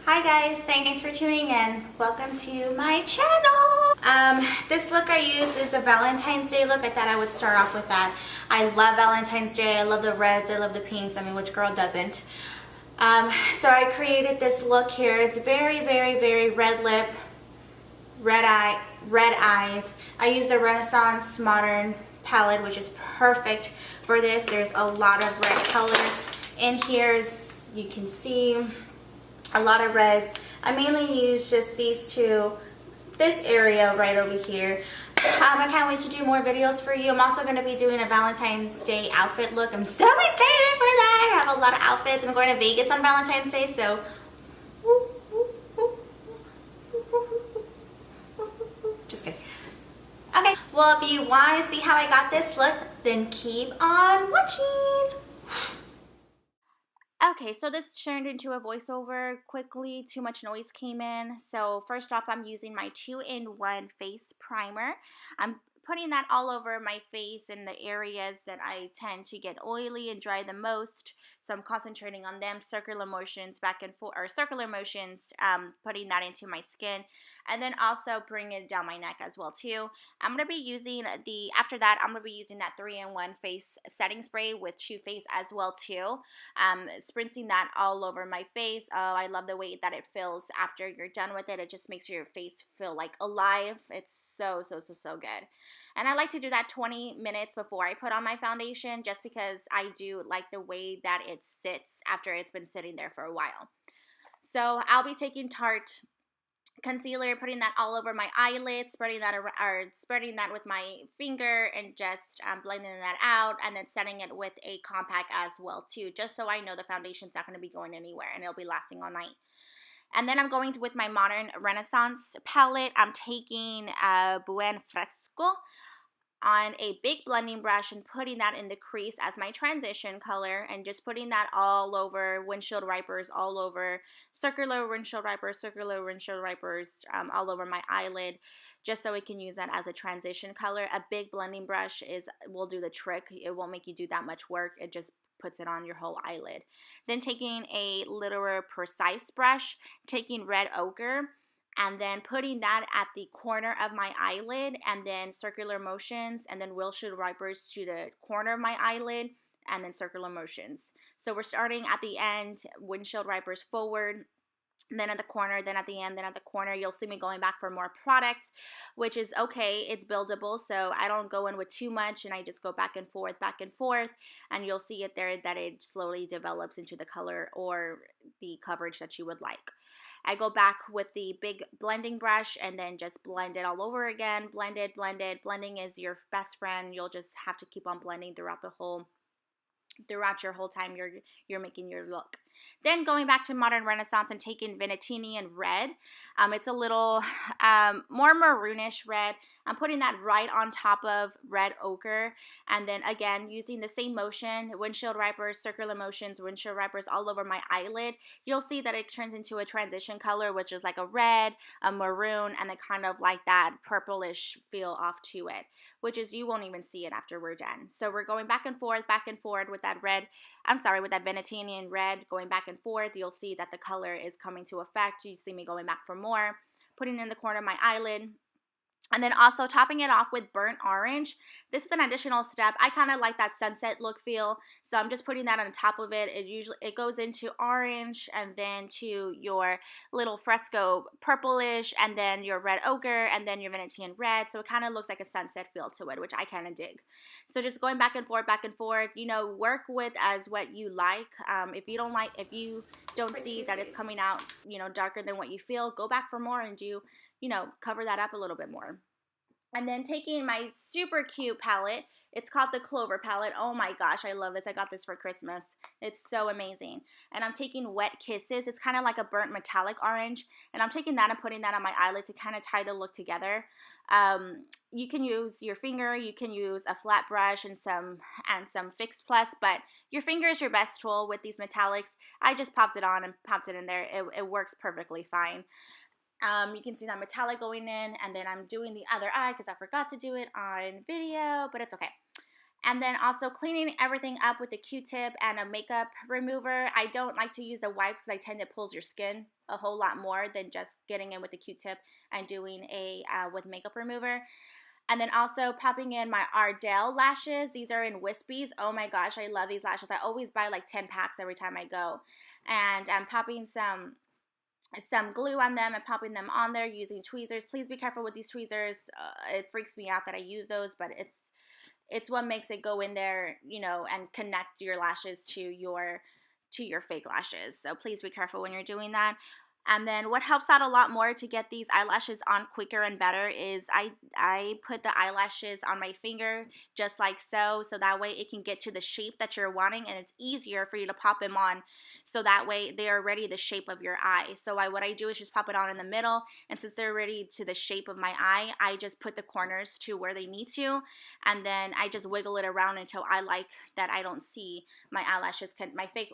Hi guys, thanks for tuning in. Welcome to my channel. This look I use is a Valentine's Day look. I thought I would start off with that. I love Valentine's Day. I love the reds. I love the pinks. I mean, which girl doesn't? So I created this look here. It's very, very, very red lip, red eyes. I used a Renaissance Modern palette, which is perfect for this. There's a lot of red color in here, as you can see. A lot of reds. I mainly use just these two, this area right over here. I can't wait to do more videos for you. I'm also going to be doing a Valentine's Day outfit look. I'm so excited for that. I have a lot of outfits. I'm going to Vegas on Valentine's Day, so just kidding. Okay, well, if you want to see how I got this look, then keep on watching. Okay, so this turned into a voiceover quickly. Too much noise came in. So first off, I'm using my 2-in-1 face primer. I'm putting that all over my face in the areas that I tend to get oily and dry the most. So I'm concentrating on them, circular motions back and forth, or circular motions, putting that into my skin. And then also bring it down my neck as well too. I'm going to be using after that, I'm going to be using that 3-in-1 face setting spray with Too Faced as well too. Spritzing that all over my face. Oh, I love the way that it feels after you're done with it. It just makes your face feel like alive. It's so good. And I like to do that 20 minutes before I put on my foundation, just because I do like the way that it sits after it's been sitting there for a while. So I'll be taking Tarte concealer, putting that all over my eyelids, spreading that with my finger, and just blending that out, and then setting it with a compact as well too, just so I know the foundation's not going to be going anywhere and it'll be lasting all night. And then I'm going with my Modern Renaissance palette. I'm taking Buen Fresco on a big blending brush and putting that in the crease as my transition color, and just putting that all over windshield wipers, all over circular windshield wipers, all over my eyelid, just so we can use that as a transition color. A big blending brush will do the trick. It won't make you do that much work. It just puts it on your whole eyelid. Then taking a Literal Precise brush, taking red ochre, and then putting that at the corner of my eyelid, and then circular motions, and then windshield wipers to the corner of my eyelid, and then circular motions. So we're starting at the end, windshield wipers forward, then at the corner, then at the end, then at the corner. You'll see me going back for more products, which is okay. It's buildable, so I don't go in with too much, and I just go back and forth, and you'll see it there that it slowly develops into the color or the coverage that you would like. I go back with the big blending brush and then just blend it all over again. Blend it. Blending is your best friend. You'll just have to keep on blending throughout your whole time you're making your look. Then going back to Modern Renaissance and taking Venetian red. It's a little more maroonish red. I'm putting that right on top of red ochre, and then again using the same motion, windshield wipers, circular motions, windshield wipers all over my eyelid. You'll see that it turns into a transition color, which is like a red, a maroon, and then kind of like that purplish feel off to it, which is, you won't even see it after we're done. So we're going back and forth with that Venetian red, going back and forth. You'll see that the color is coming to effect. You see me going back for more, putting in the corner of my eyelid. And then also topping it off with burnt orange. This is an additional step. I kind of like that sunset look feel, so I'm just putting that on top of it. It goes into orange, and then to your little fresco purplish, and then your red ochre, and then your Venetian red. So it kind of looks like a sunset feel to it, which I kind of dig. So just going back and forth, work with as what you like. If you don't see that it's coming out, darker than what you feel, go back for more and do, cover that up a little bit more. And then taking my super cute palette, it's called the Clover palette. Oh my gosh, I love this. I got this for Christmas. It's so amazing. And I'm taking Wet Kisses. It's kind of like a burnt metallic orange. And I'm taking that and putting that on my eyelid to kind of tie the look together. You can use your finger, you can use a flat brush and some Fix Plus, but your finger is your best tool with these metallics. I just popped it on and popped it in there. It works perfectly fine. You can see that metallic going in, and then I'm doing the other eye because I forgot to do it on video, but it's okay. And then also cleaning everything up with a Q-tip and a makeup remover. I don't like to use the wipes because I tend to pulls your skin a whole lot more than just getting in with the Q-tip and doing a with makeup remover. And then also popping in my Ardell lashes. These are in Wispies. Oh my gosh, I love these lashes. I always buy like 10 packs every time I go. And I'm popping some glue on them and popping them on there using tweezers. Please be careful with these tweezers. It freaks me out that I use those, but it's what makes it go in there, you know, and connect your lashes to your fake lashes. So please be careful when you're doing that. And then what helps out a lot more to get these eyelashes on quicker and better is I put the eyelashes on my finger just like so that way it can get to the shape that you're wanting, and it's easier for you to pop them on so that way they are already the shape of your eye. So what I do is just pop it on in the middle, and since they're already to the shape of my eye, I just put the corners to where they need to, and then I just wiggle it around until I like that I don't see my eyelashes,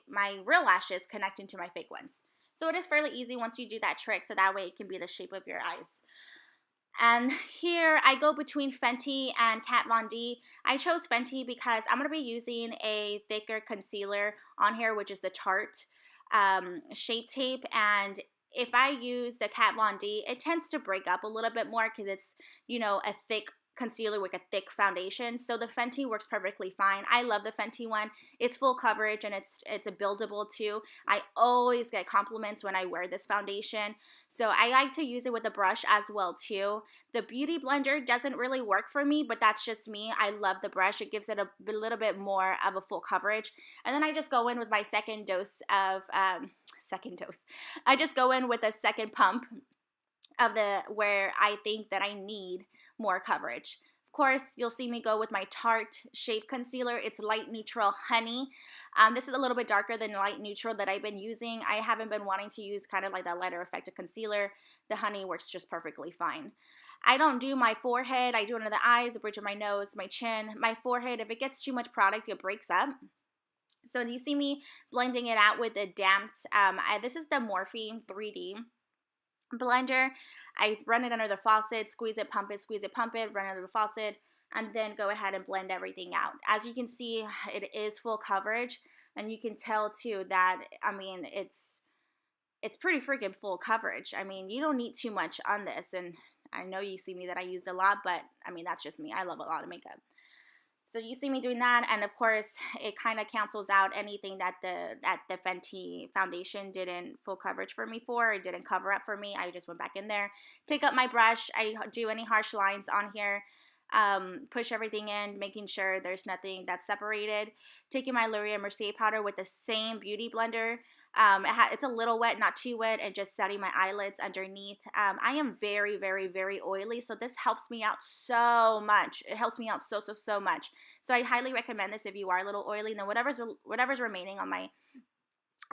my real lashes connecting to my fake ones. So it is fairly easy once you do that trick, so that way it can be the shape of your eyes. And here I go between Fenty and Kat Von D. I chose Fenty because I'm going to be using a thicker concealer on here, which is the Tarte Shape Tape. And if I use the Kat Von D, it tends to break up a little bit more because it's, you know, a thick concealer with a thick foundation. So the Fenty works perfectly fine. I love the Fenty one. It's full coverage and it's a buildable too. I always get compliments when I wear this foundation. So I like to use it with a brush as well too. The Beauty Blender doesn't really work for me, but that's just me. I love the brush. It gives it a little bit more of a full coverage. And then I just go in with my second dose. I just go in with a second pump of where I think that I need more coverage. Of course, you'll see me go with my Tarte Shape Concealer. It's Light Neutral Honey. This is a little bit darker than Light Neutral that I've been using. I haven't been wanting to use kind of like that lighter effective concealer. The honey works just perfectly fine. I don't do my forehead. I do it under the eyes, the bridge of my nose, my chin. My forehead, if it gets too much product, it breaks up. So you see me blending it out with a damped, this is the Morphe 3D blender. I run it under the faucet, squeeze it, pump it, run it under the faucet, and then go ahead and blend everything out. As you can see, it is full coverage, and you can tell too that, I mean, it's pretty freaking full coverage. I mean, you don't need too much on this, and I know you see me that I use a lot, but I mean, that's just me. I love a lot of makeup. So you see me doing that, and of course, it kind of cancels out anything that the Fenty foundation didn't full coverage for me for. It didn't cover up for me. I just went back in there, take up my brush. I do any harsh lines on here, push everything in, making sure there's nothing that's separated. Taking my Laurier Mercier powder with the same beauty blender. It's a little wet, not too wet, and just setting my eyelids underneath. I am very, very, very oily, so this helps me out so much. It helps me out so much. So I highly recommend this if you are a little oily. And then whatever's remaining on my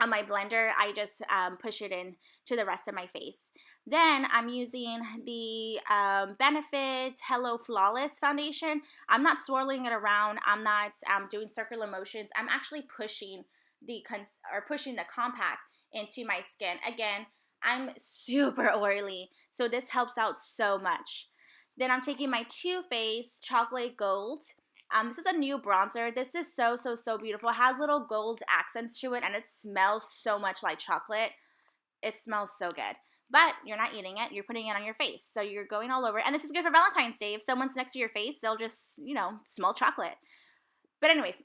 blender, I just push it in to the rest of my face. Then I'm using the Benefit Hello Flawless foundation. I'm not swirling it around. I'm not doing circular motions. I'm actually pushing the compact into my skin. Again, I'm super oily, so this helps out so much. Then I'm taking my Too Faced Chocolate Gold. This is a new bronzer. This is so beautiful. It has little gold accents to it, and it smells so much like chocolate. It smells so good. But you're not eating it. You're putting it on your face. So you're going all over. And this is good for Valentine's Day. If someone's next to your face, they'll just, you know, smell chocolate. But anyways,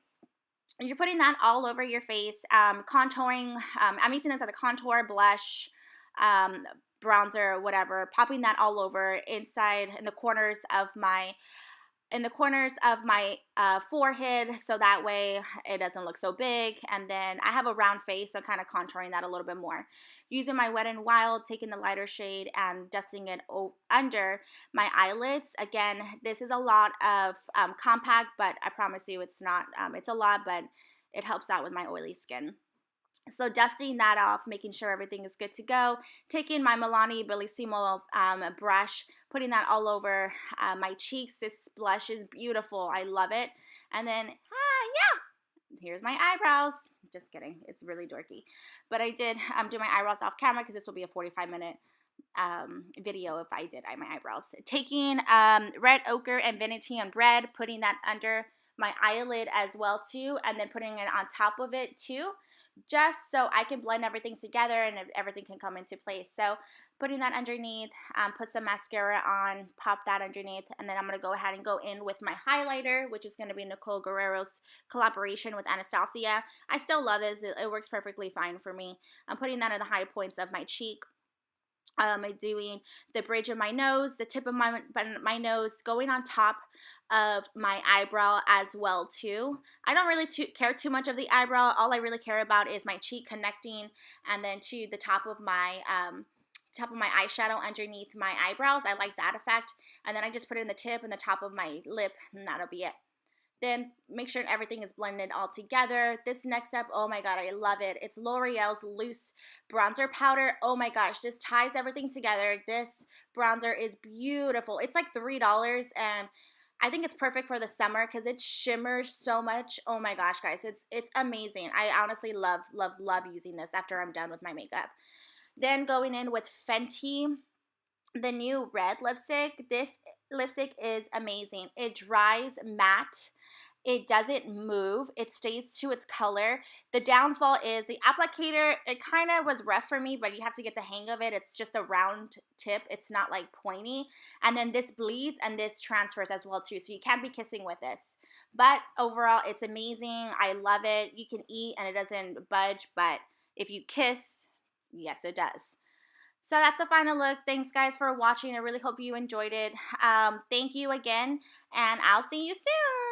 you're putting that all over your face. Contouring. I'm using this as a contour, blush, bronzer, whatever. Popping that all over inside in the corners of my forehead, so that way it doesn't look so big. And then I have a round face, so kind of contouring that a little bit more. Using my Wet n Wild, taking the lighter shade and dusting it under my eyelids. Again, this is a lot of compact, but I promise you it's not. It's a lot, but it helps out with my oily skin. So dusting that off, making sure everything is good to go. Taking my Milani Bellissimo brush, putting that all over my cheeks. This blush is beautiful. I love it. And then, here's my eyebrows. Just kidding. It's really dorky. But I did do my eyebrows off camera because this will be a 45-minute video if I did my eyebrows. Taking red ochre and Venetian bread, putting that under my eyelid as well too, and then putting it on top of it too, just so I can blend everything together and everything can come into place. So putting that underneath, put some mascara on, pop that underneath, and then I'm going to go ahead and go in with my highlighter, which is going to be Nicole Guerrero's collaboration with Anastasia. I still love this. It works perfectly fine for me. I'm putting that in the high points of my cheek. Doing the bridge of my nose, the tip of my nose, going on top of my eyebrow as well too. I don't really care too much of the eyebrow. All I really care about is my cheek connecting, and then to the top of my eyeshadow underneath my eyebrows. I like that effect. And then I just put it in the tip and the top of my lip, and that'll be it. Then make sure everything is blended all together. This next step, oh my god, I love it. It's L'Oreal's Loose Bronzer Powder. Oh my gosh, this ties everything together. This bronzer is beautiful. It's like $3, and I think it's perfect for the summer because it shimmers so much. Oh my gosh, guys, it's amazing. I honestly love using this after I'm done with my makeup. Then going in with Fenty, the new red lipstick. This lipstick is amazing. It dries matte. It doesn't move. It stays to its color. The downfall is the applicator. It kind of was rough for me, but you have to get the hang of it. It's just a round tip. It's not like pointy. And then this bleeds and this transfers as well too. So you can't be kissing with this. But overall, it's amazing. I love it. You can eat and it doesn't budge. But if you kiss, yes, it does. So that's the final look. Thanks, guys, for watching. I really hope you enjoyed it. Thank you again, and I'll see you soon.